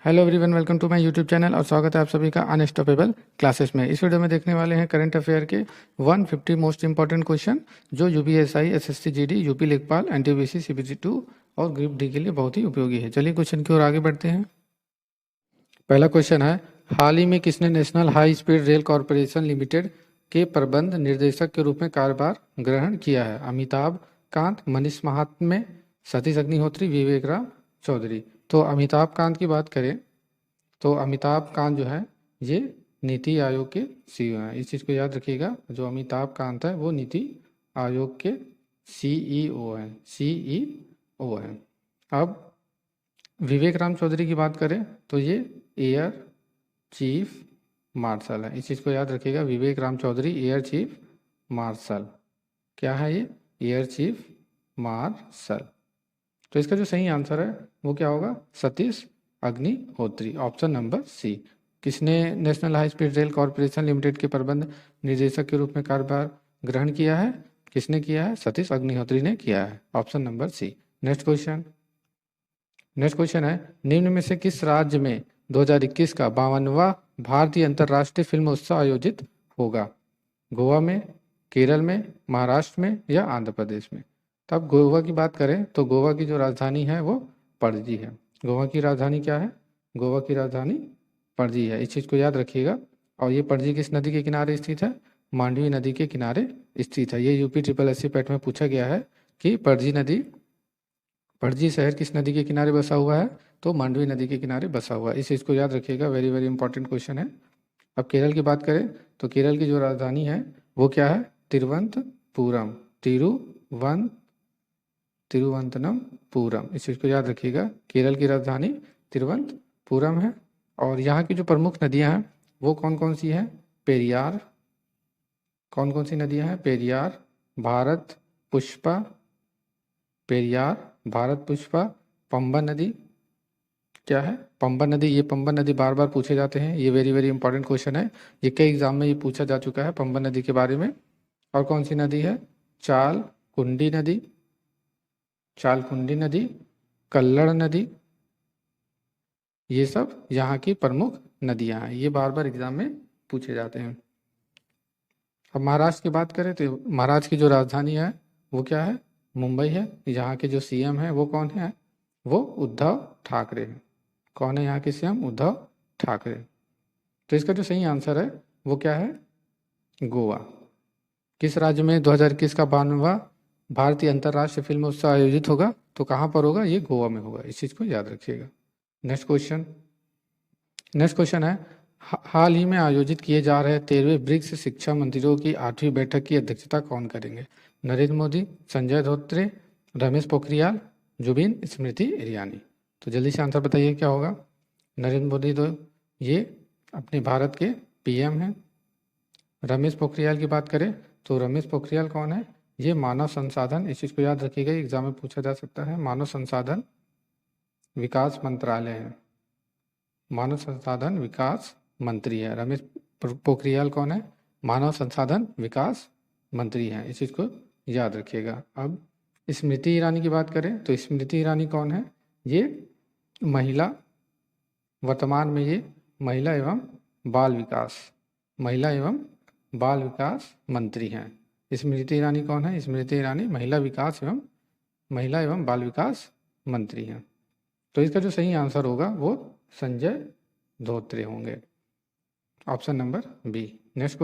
Hello everyone, welcome to my YouTube channel और स्वागत है आप सभी का अनस्टॉपेबल क्लासेस में। इस वीडियो में देखने वाले हैं करंट अफेयर के 150 मोस्ट इंपॉर्टेंट क्वेश्चन जो यूपीएसआई, एसएससी जीडी, यूपी लेखपाल, एनटीपीसी, सीपीसी2 और ग्रुप डी के लिए बहुत ही उपयोगी है। चलिए क्वेश्चन की ओर आगे बढ़ते हैं। पहला क्वेश्चन है, हाल ही में किसने national high speed rail corporation limited के प्रबंध निर्देशक के रूप में कार्यभार ग्रहण किया है? अमिताभ कांत, मनीष महात्मे, सतीश अग्निहोत्री, विवेक राम चौधरी। तो अमिताभ कांत की बात करें तो अमिताभ कांत जो है ये नीति आयोग के सीईओ हैं। इस चीज़ को याद रखिएगा, जो अमिताभ कांत है वो नीति आयोग के सीईओ हैं। अब विवेक राम चौधरी की बात करें तो ये एयर चीफ मार्शल है। इस चीज़ को याद रखिएगा, Vivek Ram Chaudhary air chief marshal. क्या है ये? Air chief marshal. तो इसका जो सही आंसर है वो क्या होगा? Satish Agnihotri, option number C. किसने national high speed rail corporation limited के प्रबंध निर्देशक के रूप में कार्यभार ग्रहण किया है? किसने किया है? सतीश अग्निहोत्री ने किया है, option number C. Next question है, निम्न में से किस राज्य में 2021 का 52वां भारतीय अंतर्राष्ट्रीय फिल्म उत्सव आयोजित होगा? गोवा में, केरल में, महाराष्ट्र में या आंध्र प्रदेश में? तब गोवा की बात करें तो गोवा की जो राजधानी है वो पणजी है। गोवा की राजधानी क्या है? गोवा की राजधानी पणजी है। इस चीज़ को याद रखिएगा। और ये पणजी किस नदी के किनारे स्थित है? मांडवी नदी के किनारे स्थित है। ये यूपी ट्रिपल एससी पैट में पूछा गया है कि पणजी शहर किस नदी के किनारे बसा हुआ है? तो मांडवी नदी के किनारे बसा हुआ है। इस चीज़ को याद रखिएगा, वेरी वेरी इंपॉर्टेंट क्वेश्चन है। अब केरल की बात करें तो केरल की जो राजधानी है वो क्या है? तिरुवनंतपुरम, तिरुवनंतपुरम। इस चीज़ को याद रखिएगा, केरल की राजधानी तिरुवनंतपुरम है। और यहाँ की जो प्रमुख नदियाँ हैं वो कौन कौन सी हैं? पेरियार। कौन कौन सी नदियाँ हैं? पेरियार, भारत पुष्पा, पंबन नदी। क्या है? पंबन नदी। ये पंबन नदी बार बार पूछे जाते हैं, ये वेरी वेरी इंपॉर्टेंट क्वेश्चन है। ये कई एग्जाम में ये पूछा जा चुका है पंबन नदी के बारे में। और कौन सी नदी है? चालकुंडी नदी, कल्लड़ नदी। ये सब यहाँ की प्रमुख नदियाँ हैं, ये बार बार एग्जाम में पूछे जाते हैं। अब महाराष्ट्र की बात करें तो महाराष्ट्र की जो राजधानी है वो क्या है? मुंबई है। यहाँ के जो सीएम है वो कौन है? वो उद्धव ठाकरे हैं। कौन है यहाँ के सीएम? उद्धव ठाकरे। तो इसका जो सही आंसर है वो क्या है? गोवा। किस राज्य में 2021 का 52वां भारतीय अंतर्राष्ट्रीय फिल्म उत्सव आयोजित होगा? तो कहाँ पर होगा? ये गोवा में होगा। इस चीज़ को याद रखिएगा। नेक्स्ट क्वेश्चन है, हाल ही में आयोजित किए जा रहे 13वें ब्रिक्स शिक्षा मंत्रियों की 8वीं बैठक की अध्यक्षता कौन करेंगे? नरेंद्र मोदी, संजय धोत्रे, रमेश पोखरियाल, जुबिन स्मृति ईरानी। तो जल्दी से आंसर बताइए क्या होगा? नरेंद्र मोदी तो ये अपने भारत के पीएम हैं। रमेश पोखरियाल की बात करें तो रमेश पोखरियाल कौन है? ये मानव संसाधन, इस चीज़ को याद रखिएगा, एग्जाम में पूछा जा सकता है। मानव संसाधन विकास मंत्रालय है, मानव संसाधन विकास मंत्री है। रमेश पोखरियाल कौन है? मानव संसाधन विकास मंत्री हैं। इस चीज़ को याद रखिएगा। अब स्मृति ईरानी की बात करें तो स्मृति ईरानी कौन है? ये महिला, वर्तमान में ये महिला एवं बाल विकास मंत्री हैं। स्मृति ईरानी कौन है? स्मृति ईरानी महिला एवं बाल विकास मंत्री हैं। तो इसका जो सही आंसर होगा वो संजय धोत्रे होंगे, option number B. Next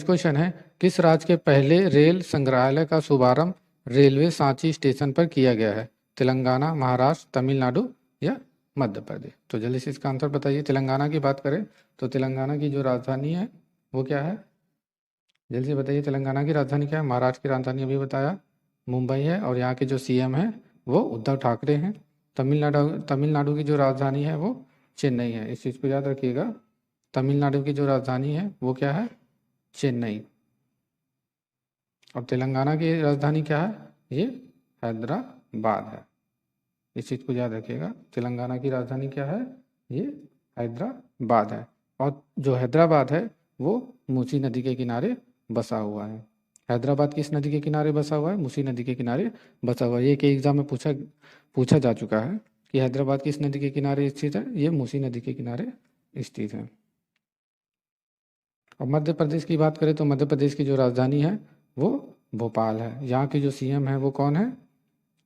question है, किस राज्य के पहले रेल संग्रहालय का शुभारंभ रेलवे सांची स्टेशन पर किया गया है? तेलंगाना, महाराष्ट्र, तमिलनाडु या मध्य प्रदेश? तो जल्दी से इसका आंसर बताइए। तेलंगाना की बात करें तो तेलंगाना की जो राजधानी है वो क्या है? जल्दी से बताइए, तेलंगाना की राजधानी क्या है? महाराष्ट्र की राजधानी अभी बताया, मुंबई है। और यहाँ के जो सीएम हैं वो उद्धव ठाकरे हैं। तमिलनाडु की जो राजधानी है वो चेन्नई है। इस चीज़ को याद रखिएगा, तमिलनाडु की जो राजधानी है वो क्या है? चेन्नई। और तेलंगाना की राजधानी क्या है? ये हैदराबाद है। इस चीज़ को याद रखिएगा, तेलंगाना की राजधानी क्या है? ये हैदराबाद है। और जो हैदराबाद है वो मूसी नदी के किनारे बसा हुआ है। हैदराबाद किस नदी के किनारे बसा हुआ है? मूसी नदी के किनारे बसा हुआ है। ये कई एग्जाम में पूछा जा चुका है। कि हैदराबाद किस नदी के किनारे स्थित है? ये मूसी नदी के किनारे स्थित है। और मध्य प्रदेश की बात करें तो मध्य प्रदेश की जो राजधानी है वो भोपाल है। यहाँ के जो सीएम है वो कौन है?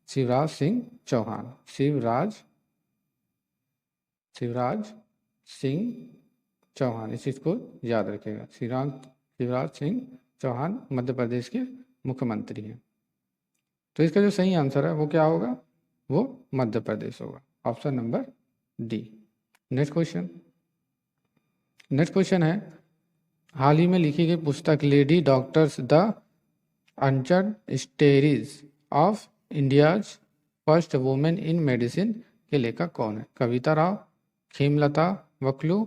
शिवराज सिंह चौहान। शिवराज सिंह चौहान, इस चीज़ को याद रखिएगा। शिवराज सिंह चौहान मध्य प्रदेश के मुख्यमंत्री हैं। तो इसका जो सही आंसर है वो क्या होगा? वो मध्य प्रदेश होगा, option number D. Next question है, हाल ही में लिखी गई पुस्तक lady doctors the uncharted stories of India's first women in medicine के लेखक कौन है? कविता राव, खेमलता वकलू,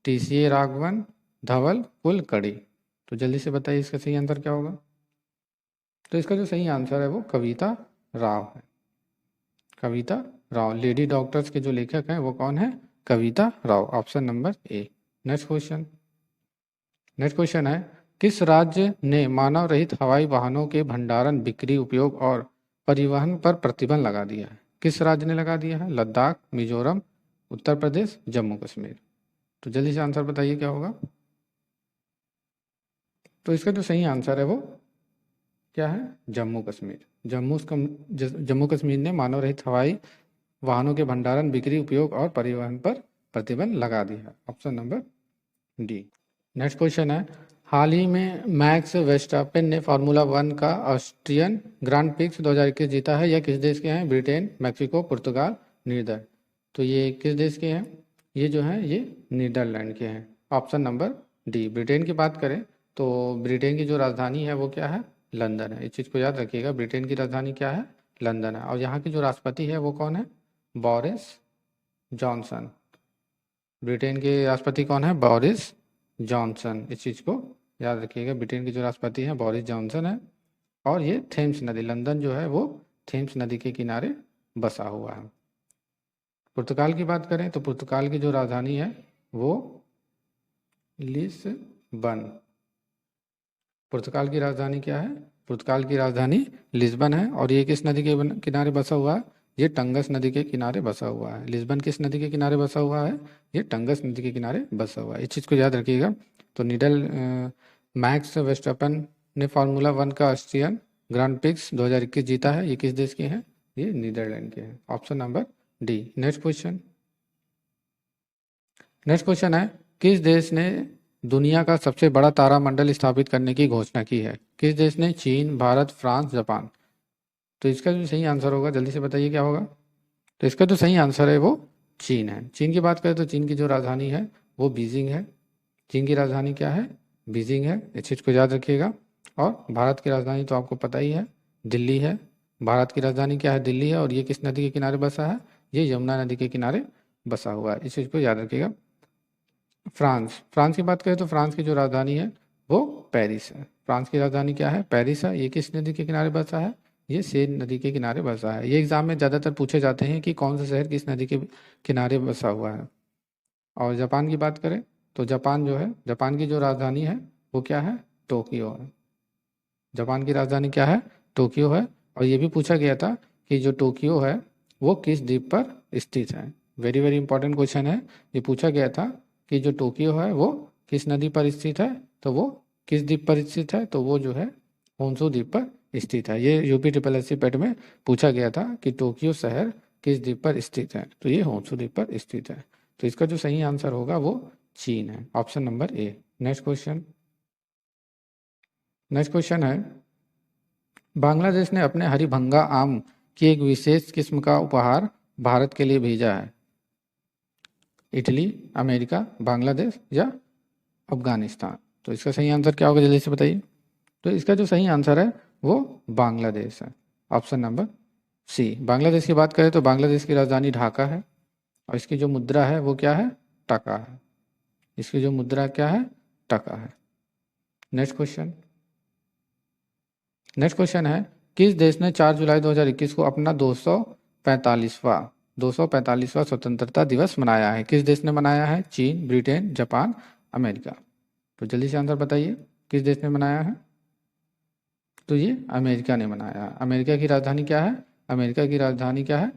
टीसीए राघवन, धवल कुलकर्णी। तो जल्दी से बताइए इसका सही आंसर क्या होगा? तो इसका जो सही आंसर है वो कविता राव है। कविता राव, लेडी डॉक्टर्स के जो लेखक हैं वो कौन है? Kavita Rao, option number A. Next question है, किस राज्य ने मानव रहित हवाई वाहनों के भंडारण, बिक्री, उपयोग और परिवहन पर प्रतिबंध लगा दिया है? किस राज्य ने लगा दिया है? लद्दाख, मिजोरम, उत्तर प्रदेश, जम्मू कश्मीर। तो जल्दी से आंसर बताइए क्या होगा? तो इसका जो सही आंसर है वो क्या है? जम्मू कश्मीर। जम्मू कश्मीर ने मानव रहित हवाई वाहनों के भंडारण, बिक्री, उपयोग और परिवहन पर प्रतिबंध लगा दिया है, option number D. Next question है, हाल ही में मैक्स वेस्टापेन ने फार्मूला 1 का ऑस्ट्रियन ग्रांड प्रिक्स 2021 जीता है। यह किस देश के हैं? ब्रिटेन, मैक्सिको, पुर्तगाल, नीदरलैंड। तो ये किस देश के हैं? ये जो है ये नीदरलैंड के हैं, ऑप्शन नंबर डी। ब्रिटेन की बात करें तो ब्रिटेन की जो राजधानी है वो क्या है? लंदन है। इस चीज़ को याद रखिएगा, ब्रिटेन की राजधानी क्या है? लंदन है। और यहाँ की जो राष्ट्रपति है वो कौन है? Boris Johnson. ब्रिटेन के राष्ट्रपति कौन है? Boris Johnson. इस चीज़ को याद रखिएगा, ब्रिटेन के जो राष्ट्रपति हैं बोरिस जॉनसन है। और ये थेम्स नदी, लंदन जो है वो थेम्स नदी के किनारे बसा हुआ है। पुर्तगाल की बात करें तो पुर्तगाल की जो राजधानी है वो लिस्बन। पुर्तगाल की राजधानी क्या है? पुर्तगाल की राजधानी लिस्बन है। और ये किस नदी के किनारे बसा हुआ है? ये टंगस नदी के किनारे बसा हुआ है। लिस्बन किस नदी के किनारे बसा हुआ है? ये टंगस नदी के किनारे बसा हुआ है। इस चीज़ को याद रखिएगा। तो मैक्स वेस्टर्पन ने फार्मूला 1 का ऑस्ट्रियन ग्रांड प्रिक्स 2021 जीता है। ये किस देश के हैं? ये नीदरलैंड के हैं, option number D. Next question है, किस देश ने दुनिया का सबसे बड़ा तारामंडल स्थापित करने की घोषणा की है? किस देश ने? चीन, भारत, फ्रांस, जापान। तो इसका जो सही आंसर होगा जल्दी से बताइए क्या होगा? तो इसका जो सही आंसर है वो चीन है। चीन की बात करें तो चीन की जो राजधानी है वो बीजिंग है। चीन की राजधानी क्या है? बीजिंग है, इस चीज़ को याद रखिएगा। और भारत की राजधानी तो आपको पता ही है, दिल्ली है। भारत की राजधानी क्या है? दिल्ली है। और ये किस नदी के किनारे बसा है? ये यमुना नदी के किनारे बसा हुआ है, इस चीज़ को याद रखिएगा। फ्रांस की बात करें तो फ्रांस की जो राजधानी है वो पेरिस है। फ्रांस की राजधानी क्या है? पेरिस है। ये किस नदी के किनारे बसा है? ये सेन नदी के किनारे बसा है। ये एग्जाम में ज़्यादातर पूछे जाते हैं कि कौन सा शहर किस नदी के किनारे बसा हुआ है। और जापान की बात करें तो जापान जो है, जापान की जो राजधानी है वो क्या है? टोक्यो है। जापान की राजधानी क्या है? टोक्यो है। और ये भी पूछा गया था कि जो टोक्यो है वो किस द्वीप पर स्थित है। वेरी वेरी इंपॉर्टेंट क्वेश्चन है। ये पूछा गया था कि जो टोक्यो है वो किस नदी पर स्थित है, तो वो किस द्वीप पर स्थित है? तो वो जो है होन्शु द्वीप पर स्थित है। ये यूपी SSSC पेट में पूछा गया था कि टोक्यो शहर किस द्वीप पर स्थित है, तो ये होन्शु द्वीप पर स्थित है। तो इसका जो सही आंसर होगा वो चीन है, option number A. Next question है, बांग्लादेश ने अपने हरिभंगा आम की एक विशेष किस्म का उपहार भारत के लिए भेजा है। इटली, अमेरिका, बांग्लादेश या अफगानिस्तान। तो इसका सही आंसर क्या होगा जल्दी से बताइए? तो इसका जो सही आंसर है वो बांग्लादेश है, ऑप्शन नंबर सी। बांग्लादेश की बात करें तो बांग्लादेश की राजधानी ढाका है। और इसकी जो मुद्रा है वो क्या है? टका है। इसकी जो मुद्रा क्या है? टका है। नेक्स्ट क्वेश्चन है, किस देश ने 4 जुलाई 2021 को अपना 245वां स्वतंत्रता दिवस मनाया है? किस देश ने मनाया है? चीन, ब्रिटेन, जापान, अमेरिका। तो जल्दी से आंसर बताइए, किस देश ने मनाया है? तो ये अमेरिका ने मनाया है। अमेरिका की राजधानी क्या है? अमेरिका की राजधानी क्या है?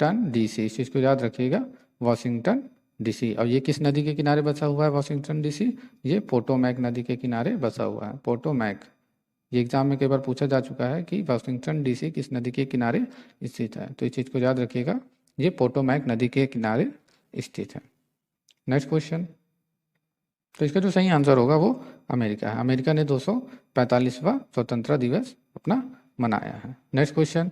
वाशिंगटन डीसी, इस चीज़ को याद रखिएगा, वाशिंगटन डीसी। और ये किस नदी के किनारे बसा हुआ है वाशिंगटन डीसी? ये पोटोमैक नदी के किनारे बसा हुआ है, पोटोमैक। ये एग्जाम में कई बार पूछा जा चुका है कि वाशिंगटन डीसी किस नदी के किनारे स्थित है, तो इस चीज़ को याद रखिएगा, ये पोटोमैक नदी के किनारे स्थित है। नेक्स्ट क्वेश्चन, तो इसका जो सही आंसर होगा वो अमेरिका है। अमेरिका ने 245वां स्वतंत्रता दिवस अपना मनाया है। नेक्स्ट क्वेश्चन,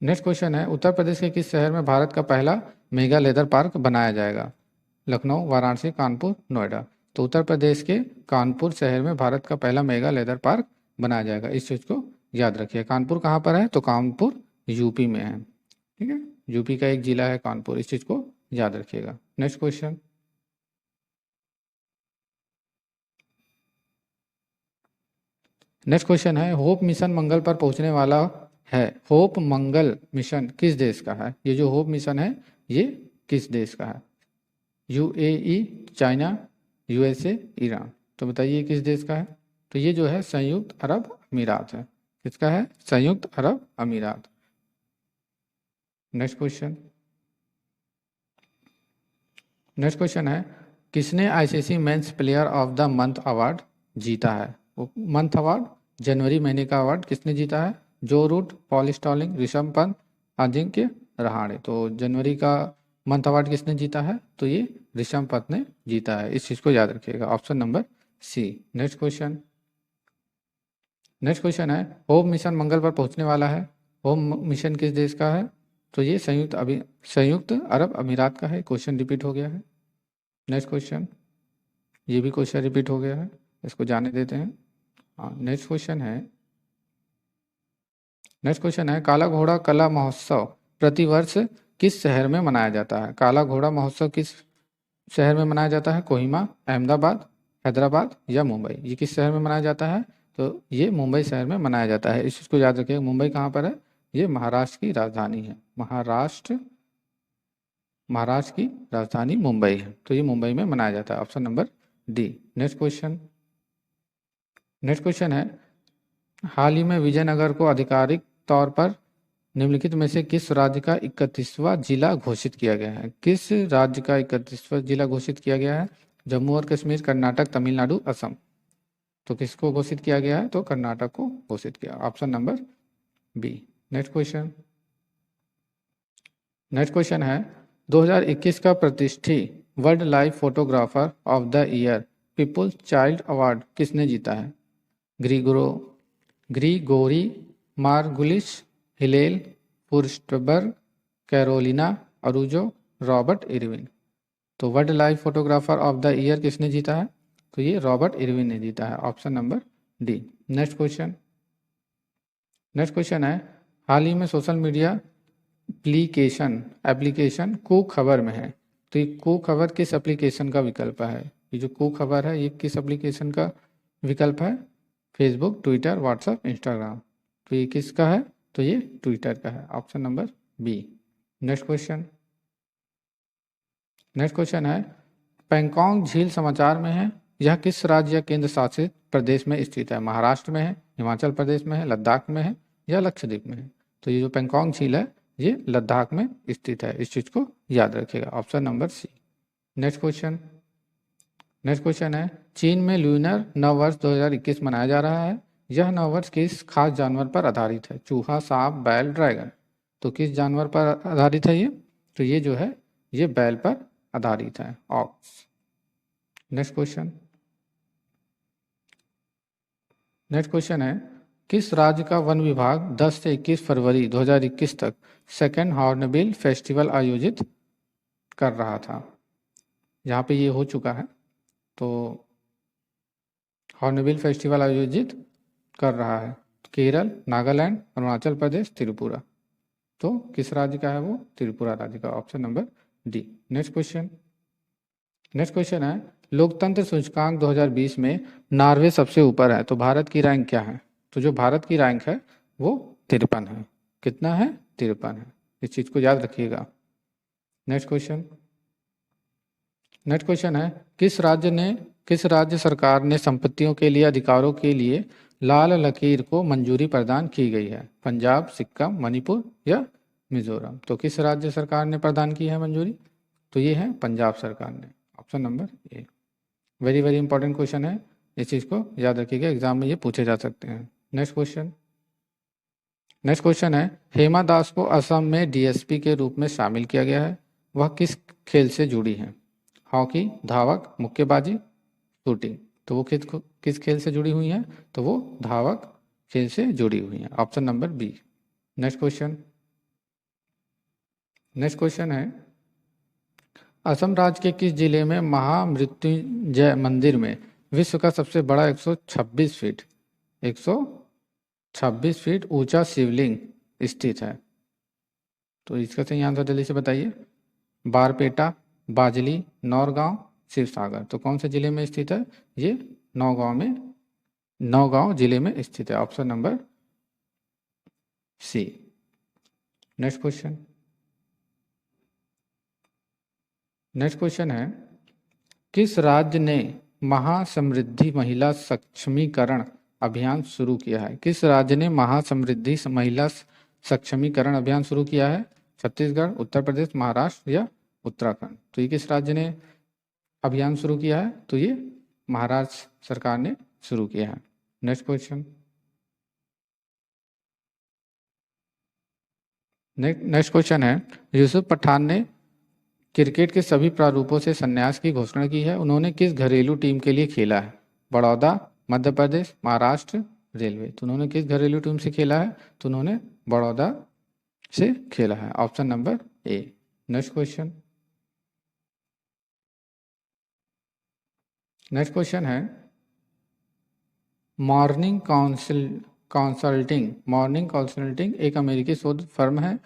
नेक्स्ट क्वेश्चन है, उत्तर प्रदेश के किस शहर में भारत का पहला मेगा लेदर पार्क बनाया जाएगा? लखनऊ, वाराणसी, कानपुर, नोएडा। तो उत्तर प्रदेश के कानपुर शहर में भारत का पहला मेगा लेदर पार्क बनाया जाएगा, इस चीज़ को याद रखिए। कानपुर कहाँ पर है? तो कानपुर यूपी में है, ठीक है, यूपी का एक जिला है कानपुर, इस चीज़ को याद रखिएगा। नेक्स्ट क्वेश्चन, नेक्स्ट क्वेश्चन है, होप मिशन मंगल पर पहुंचने वाला है। होप मंगल मिशन किस देश का है? ये जो होप मिशन है ये किस देश का है? UAE, China, USA, Iran. तो बताइए किस देश का है? तो ये जो है संयुक्त अरब अमीरात है। किसका है? संयुक्त अरब अमीरात। नेक्स्ट क्वेश्चन, नेक्स्ट क्वेश्चन है, किसने ICC men's player of the month award जीता है? वो मंथ अवार्ड, जनवरी महीने का अवार्ड किसने जीता है? Joe Root, Paul Stirling, Rishabh Pant, Ajinkya Rahane. तो जनवरी का मंथ अवार्ड किसने जीता है? तो ये ऋषभ पंत ने जीता है, इस चीज़ को याद रखिएगा, option number C. Next question, next question है, होप मिशन मंगल पर पहुंचने वाला है। होप मिशन किस देश का है? तो ये संयुक्त अरब अमीरात का है। क्वेश्चन रिपीट हो गया है। नेक्स्ट क्वेश्चन, ये भी क्वेश्चन रिपीट हो गया है, इसको जाने देते हैं। हाँ, नेक्स्ट क्वेश्चन है, नेक्स्ट क्वेश्चन है, काला घोड़ा कला महोत्सव प्रतिवर्ष किस शहर में मनाया जाता है? काला घोड़ा महोत्सव किस शहर में मनाया जाता है? कोहिमा, अहमदाबाद, हैदराबाद या मुंबई। ये किस शहर में मनाया जाता है? तो ये मुंबई शहर में मनाया जाता है, इस चीज़ को याद रखिएगा। मुंबई कहाँ पर है? ये महाराष्ट्र की राजधानी है, महाराष्ट्र की राजधानी मुंबई है, तो ये मुंबई में मनाया जाता है, option number D. Next question, next question है, हाल ही में विजयनगर को आधिकारिक तौर पर निम्नलिखित में से किस राज्य का 31वां जिला घोषित किया गया है? किस राज्य का 31वां जिला घोषित किया गया है? जम्मू और कश्मीर, कर्नाटक, तमिलनाडु, असम। तो किसको घोषित किया गया है? तो कर्नाटक को घोषित किया, option number B. Next question, next question है, 2021 का प्रतिष्ठित world life photographer of the year people's child award किसने जीता है? Grigory Margulis, Hillel Furstenberg, Carolina Araujo, Robert Irwin. तो world life photographer of the year किसने जीता है? तो ये रॉबर्ट इरविन ने जीता है, option number D. Next question, next question है, हाल ही में सोशल मीडिया एप्लीकेशन कू खबर में है। तो ये कू खबर किस एप्लीकेशन का विकल्प है? ये जो कू खबर है ये किस एप्लीकेशन का विकल्प है? Facebook, Twitter, WhatsApp, Instagram. तो ये किसका है? तो ये ट्विटर का है, option number B. Next question, next question है, पेंगोंग झील समाचार में है, यह किस राज्य या केंद्र शासित प्रदेश में स्थित है? महाराष्ट्र में है, हिमाचल प्रदेश में है, लद्दाख में है या लक्षद्वीप में है? तो ये जो पेंगोंग झील है ये लद्दाख में स्थित है, इस चीज़ को याद रखिएगा, option number C. Next question, next question है, चीन में लूनर नववर्ष 2021 मनाया जा रहा है। यह नववर्ष किस खास जानवर पर आधारित है? चूहा, सांप, बैल, ड्रैगन। तो किस जानवर पर आधारित है ये? तो ये जो है ये बैल पर आधारित है, ox. Next question, next question है, किस राज्य का वन विभाग 10 से 21 फरवरी 2021 तक सेकेंड हॉर्नबिल फेस्टिवल आयोजित कर रहा था? यहाँ पे ये हो चुका है, तो हॉर्नबिल फेस्टिवल आयोजित कर रहा है केरल, नागालैंड, अरुणाचल प्रदेश, त्रिपुरा। तो किस राज्य का है वो? त्रिपुरा राज्य का, option number D. Next question, next question है, लोकतंत्र सूचकांक 2020 में नॉर्वे सबसे ऊपर है, तो भारत की रैंक क्या है? तो जो भारत की रैंक है वो 53 है। कितना है? 53 है, इस चीज़ को याद रखिएगा। नेक्स्ट क्वेश्चन, नेक्स्ट क्वेश्चन है, किस राज्य सरकार ने संपत्तियों के लिए अधिकारों के लिए लाल लकीर को मंजूरी प्रदान की गई है? पंजाब, सिक्किम, मणिपुर या मिजोरम? तो किस राज्य सरकार ने प्रदान की है मंजूरी? तो ये है पंजाब सरकार ने। ऑप्शन नंबर ए। वेरी वेरी इंपॉर्टेंट क्वेश्चन है, इस चीज़ को याद रखिएगा, एग्जाम में ये पूछे जा सकते हैं। नेक्स्ट क्वेश्चन है, हेमा दास को असम में डीएसपी के रूप में शामिल किया गया है, वह किस खेल से जुड़ी हैं? हॉकी, धावक, मुक्केबाजी, शूटिंग? तो वो किस खेल से जुड़ी हुई हैं? तो वो धावक खेल से जुड़ी हुई हैं। Option number B. Next question है, असम राज्य के किस जिले में महामृत्युंजय मंदिर में विश्व का सबसे बड़ा 126 फीट ऊंचा शिवलिंग स्थित है? तो इसका सही आंसर जल्दी से बताइए। बारपेटा, बाजली, नौरगांव, शिवसागर? तो कौन से जिले में स्थित है? ये नौगांव जिले में स्थित है। Option number C. Next question है, किस राज्य ने महासमृद्धि महिला सक्षमीकरण अभियान शुरू किया है? किस राज्य ने महासमृद्धि महिला सक्षमीकरण अभियान शुरू किया है? छत्तीसगढ़, उत्तर प्रदेश, महाराष्ट्र या उत्तराखंड? तो ये किस राज्य ने अभियान शुरू किया है? तो ये महाराष्ट्र सरकार ने शुरू किया है। नेक्स्ट क्वेश्चन है, यूसुफ पठान ने क्रिकेट के सभी प्रारूपों से संन्यास की घोषणा की है, उन्होंने किस घरेलू टीम के लिए खेला है? बड़ौदा, मध्य प्रदेश, महाराष्ट्र, रेलवे? तो उन्होंने किस घरेलू टीम से खेला है? तो उन्होंने बड़ौदा से खेला है। Option number A. Next question है, मॉर्निंग कंसल्टिंग एक अमेरिकी शोध फर्म है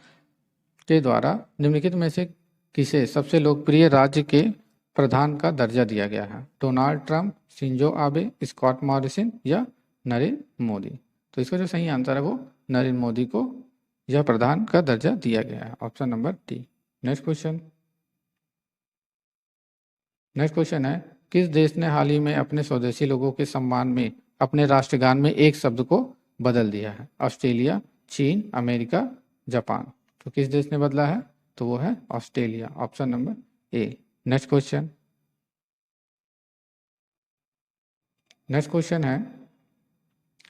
के द्वारा निम्नलिखित में से किसे सबसे लोकप्रिय राज्य के प्रधान का दर्जा दिया गया है? Donald Trump, Shinzo Abe, Scott Morrison या नरेंद्र मोदी? तो इसका जो सही आंसर है वो नरेंद्र मोदी को यह प्रधान का दर्जा दिया गया है। Option number D. Next question है, किस देश ने हाल ही में अपने स्वदेशी लोगों के सम्मान में अपने राष्ट्रगान में एक शब्द को बदल दिया है? ऑस्ट्रेलिया, चीन, अमेरिका, जापान? तो किस देश ने बदला है? तो वो है Australia. Option number A. Next question है,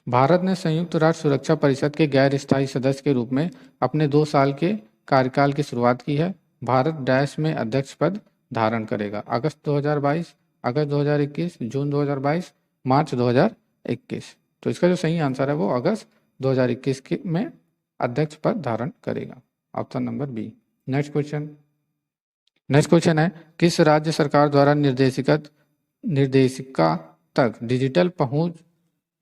भारत ने संयुक्त राष्ट्र सुरक्षा परिषद के गैर स्थायी सदस्य के रूप में अपने 2 साल के कार्यकाल की शुरुआत की है। भारत डैश में अध्यक्ष पद धारण करेगा? अगस्त 2022, अगस्त 2021, जून 2022, मार्च 2021? तो इसका जो सही आंसर है वो अगस्त 2021 में अध्यक्ष पद धारण करेगा। Option number B. Next question है, किस राज्य सरकार द्वारा निर्देशिका तक डिजिटल पहुंच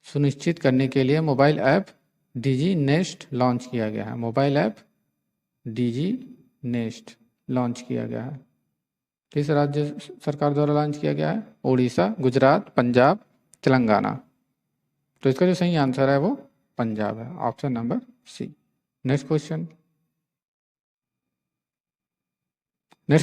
सुनिश्चित करने के लिए mobile app DG nest launch किया गया है? Mobile app DG nest launch किया गया है, किस राज्य सरकार द्वारा लॉन्च किया गया है? उड़ीसा, गुजरात, पंजाब, तेलंगाना? तो इसका जो सही आंसर है वो पंजाब है। Option number C. Next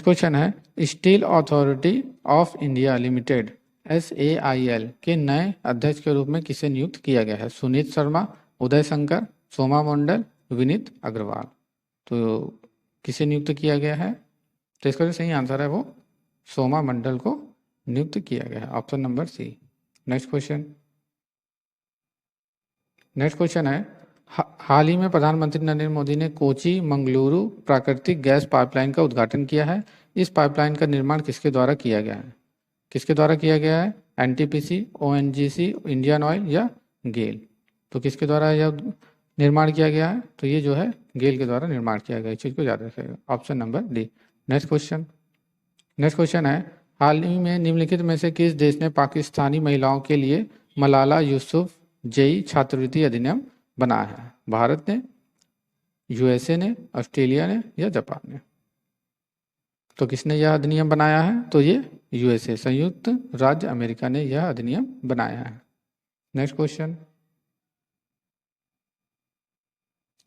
question है, steel authority of India limited SAIL के नए अध्यक्ष के रूप में किसे नियुक्त किया गया है? सुनीत शर्मा, उदय शंकर, सोमा मंडल, विनीत अग्रवाल? तो किसे नियुक्त किया गया है? तो इसका जो सही आंसर है वो सोमा मंडल को नियुक्त किया गया है। Option number C. Next question है, हाल ही में प्रधानमंत्री नरेंद्र मोदी ने कोची मंगलुरु प्राकृतिक गैस पाइपलाइन का उद्घाटन किया है। इस पाइपलाइन का निर्माण किसके द्वारा किया गया है? किसके द्वारा किया गया है? NTPC, ONGC, इंडियन ऑयल या गेल? तो किसके द्वारा यह निर्माण किया गया है? तो ये जो है गेल के द्वारा निर्माण किया गया, इस चीज़ को याद रखिएगा। Option number D. Next question है, हाल ही में निम्नलिखित में से किस देश ने पाकिस्तानी महिलाओं के लिए मलाला यूसुफ जेई छात्रवृत्ति अधिनियम बनाया है? भारत ने, USA ने, ऑस्ट्रेलिया ने या जापान ने? तो किसने यह अधिनियम बनाया है? तो ये USA, संयुक्त राज्य अमेरिका ने यह अधिनियम बनाया है।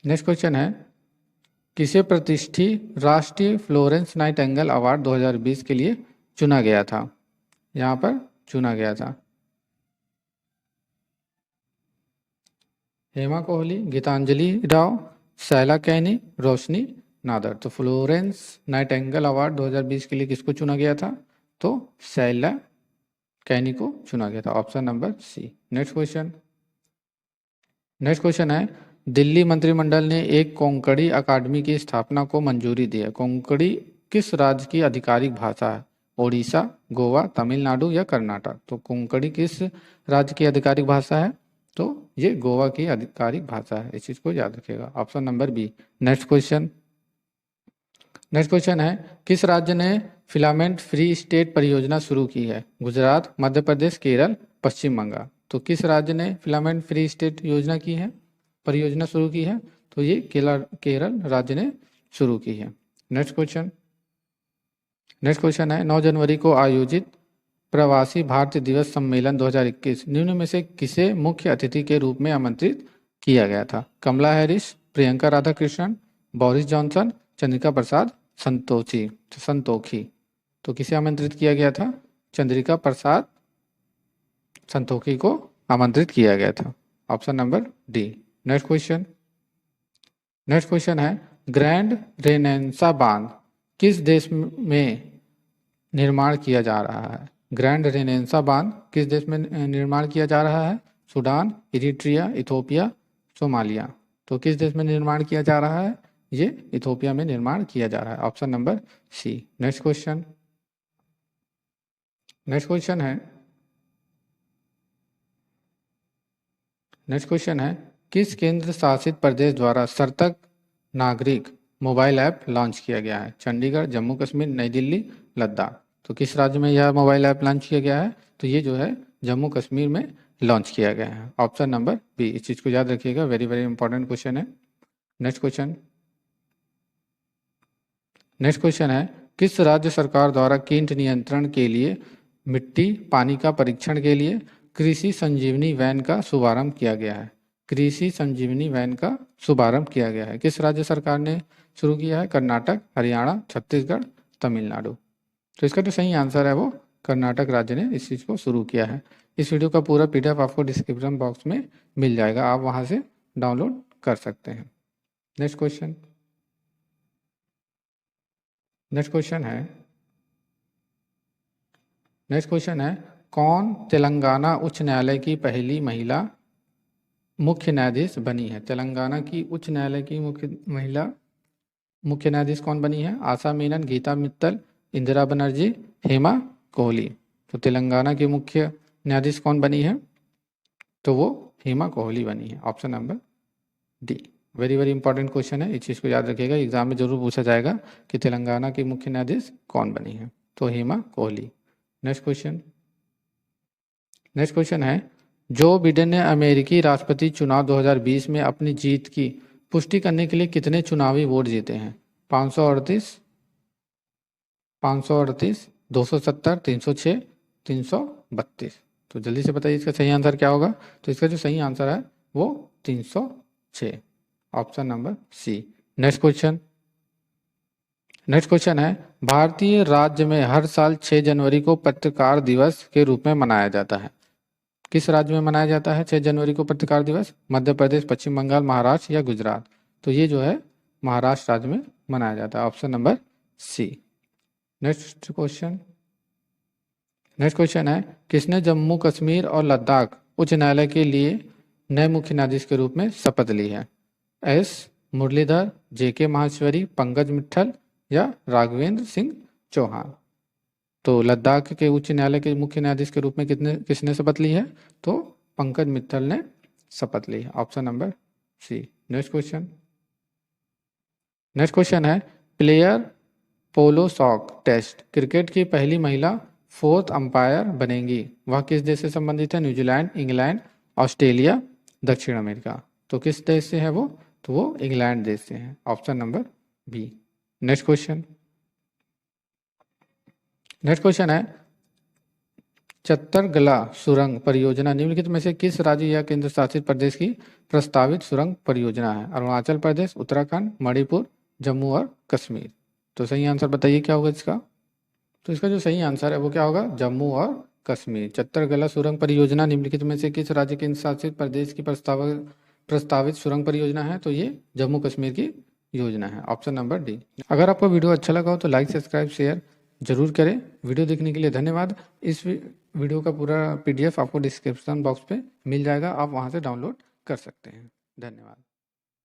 नेक्स्ट क्वेश्चन है, किसे प्रतिष्ठित राष्ट्रीय फ्लोरेंस नाइटिंगेल अवार्ड 2020 के लिए चुना गया था? यहाँ पर चुना गया था हेमा कोहली, गीतांजलि राव, शैला कैनी, रोशनी नादर। तो फ्लोरेंस नाइटिंगेल अवार्ड 2020 के लिए किसको चुना गया था? तो शैला कैनी को चुना गया था। Option number C. Next question. Next question है, दिल्ली मंत्रिमंडल ने एक कोंकणी अकादमी की स्थापना को मंजूरी दी है। कोंकणी किस राज्य की आधिकारिक भाषा है? ओडिशा, गोवा, तमिलनाडु या कर्नाटक? तो कोंकणी किस राज्य की आधिकारिक भाषा है? तो ये गोवा की आधिकारिक भाषा है, इस चीज को याद रखिएगा। Option number B. Next question. Next question है, किस राज्य ने फिलामेंट फ्री स्टेट परियोजना शुरू की है? गुजरात, मध्य प्रदेश, केरल, पश्चिम बंगाल। तो किस राज्य ने फिलामेंट फ्री स्टेट योजना की है, परियोजना शुरू की है? तो ये केरल राज्य ने शुरू की है। Next question. नेक्स्ट क्वेश्चन है, 9 जनवरी को आयोजित प्रवासी भारतीय दिवस सम्मेलन 2021 निम्न में से किसे मुख्य अतिथि के रूप में आमंत्रित किया गया था? Kamala Harris, Priyanka Radhakrishnan, Boris Johnson, Chandrika Prasad Santokhi. तो किसे आमंत्रित किया गया था? चंद्रिका प्रसाद संतोखी को आमंत्रित किया गया था। Option number D. Next question. Next question है, ग्रैंड रेनेसा बांध किस देश में निर्माण किया जा रहा है? ग्रैंड रेनेसा बांध किस देश में निर्माण किया जा रहा है? Sudan, Eritrea, Ethiopia, Somalia. तो किस देश में निर्माण किया जा रहा है? ये इथोपिया में निर्माण किया जा रहा है। Option number C. Next question. Next question है, नेक्स्ट क्वेश्चन है, किस केंद्र शासित प्रदेश द्वारा सतर्क नागरिक मोबाइल ऐप लॉन्च किया गया है? चंडीगढ़, जम्मू कश्मीर, नई दिल्ली, लद्दाख। तो किस राज्य में यह मोबाइल ऐप लॉन्च किया गया है? तो ये जो है जम्मू कश्मीर में लॉन्च किया गया है। Option number B. इस चीज को याद रखिएगा, वेरी वेरी इंपॉर्टेंट क्वेश्चन है। Next question. नेक्स्ट क्वेश्चन है, किस राज्य सरकार द्वारा कीट नियंत्रण के लिए मिट्टी पानी का परीक्षण के लिए कृषि संजीवनी वैन का शुभारंभ किया गया है? कृषि संजीवनी वैन का शुभारंभ किया गया है, किस राज्य सरकार ने शुरू किया है? कर्नाटक, हरियाणा, छत्तीसगढ़, तमिलनाडु। तो इसका जो सही आंसर है वो कर्नाटक राज्य ने इस चीज को शुरू किया है। इस वीडियो का पूरा PDF आपको डिस्क्रिप्शन बॉक्स में मिल जाएगा, आप वहां से डाउनलोड कर सकते हैं। Next question. नेक्स्ट क्वेश्चन है, नेक्स्ट क्वेश्चन है, कौन तेलंगाना उच्च न्यायालय की पहली महिला मुख्य न्यायाधीश बनी है? तेलंगाना की उच्च न्यायालय की महिला मुख्य न्यायाधीश कौन बनी है? आशा मेनन, गीता मित्तल, इंदिरा बनर्जी, हेमा कोहली। तो तेलंगाना की मुख्य न्यायाधीश कौन बनी है? तो वो हेमा कोहली बनी है। Option number D. Very very important question है, इस चीज को याद रखिएगा, एग्जाम में जरूर पूछा जाएगा कि तेलंगाना की मुख्य न्यायाधीश कौन बनी है? तो Hema Kohli. Next question. Next question है, जो बिडेन ने अमेरिकी राष्ट्रपति चुनाव 2020 में अपनी जीत की पुष्टि करने के लिए कितने चुनावी वोट जीते हैं? 538, 538, 270, 306, 332। तो जल्दी से बताइए इसका सही आंसर क्या होगा? तो इसका जो सही आंसर है वो 306। Option number C. Next question. Next question है, भारतीय राज्य में हर साल 6 जनवरी को पत्रकार दिवस के रूप में मनाया जाता है। किस राज्य में मनाया जाता है 6 जनवरी को पत्रकार दिवस? मध्य प्रदेश, पश्चिम बंगाल, महाराष्ट्र या गुजरात? तो ये जो है महाराष्ट्र राज्य में मनाया जाता है। Option number C. Next question. Next question है, किसने जम्मू कश्मीर और लद्दाख उच्च न्यायालय के लिए नए मुख्य न्यायाधीश के रूप में शपथ ली है? एस मुरलीधर, JK माहेश्वरी, पंकज मित्तल या राघवेंद्र सिंह चौहान? तो लद्दाख के उच्च न्यायालय के मुख्य न्यायाधीश के रूप में किसने शपथ ली है? तो पंकज मित्तल ने शपथ ली है। Option number C. Next question. Next question है, प्लेयर पोलो सॉक टेस्ट क्रिकेट की पहली महिला 4th अंपायर बनेंगी, वह किस देश से संबंधित है? न्यूजीलैंड, इंग्लैंड, ऑस्ट्रेलिया, दक्षिण अमेरिका। तो किस देश से है वो? तो वो इंग्लैंड देश से है। Option number B. Next question. Next question है, चत्तरगला सुरंग परियोजना निम्नलिखित में से किस राज्य या केंद्र शासित प्रदेश की प्रस्तावित सुरंग परियोजना है? अरुणाचल प्रदेश, उत्तराखंड, मणिपुर, जम्मू और कश्मीर। तो सही आंसर बताइए क्या होगा इसका? तो इसका जो सही आंसर है वो क्या होगा? जम्मू और कश्मीर। चत्तरगला सुरंग परियोजना निम्नलिखित में से किस राज्य केंद्र शासित प्रदेश की प्रस्तावित सुरंग परियोजना है तो ये जम्मू कश्मीर की योजना है, ऑप्शन नंबर डी। अगर आपको वीडियो अच्छा लगा हो तो लाइक, सब्सक्राइब, शेयर जरूर करें। वीडियो देखने के लिए धन्यवाद। इस वीडियो का पूरा PDF आपको डिस्क्रिप्शन बॉक्स पे मिल जाएगा, आप वहाँ से डाउनलोड कर सकते हैं। धन्यवाद।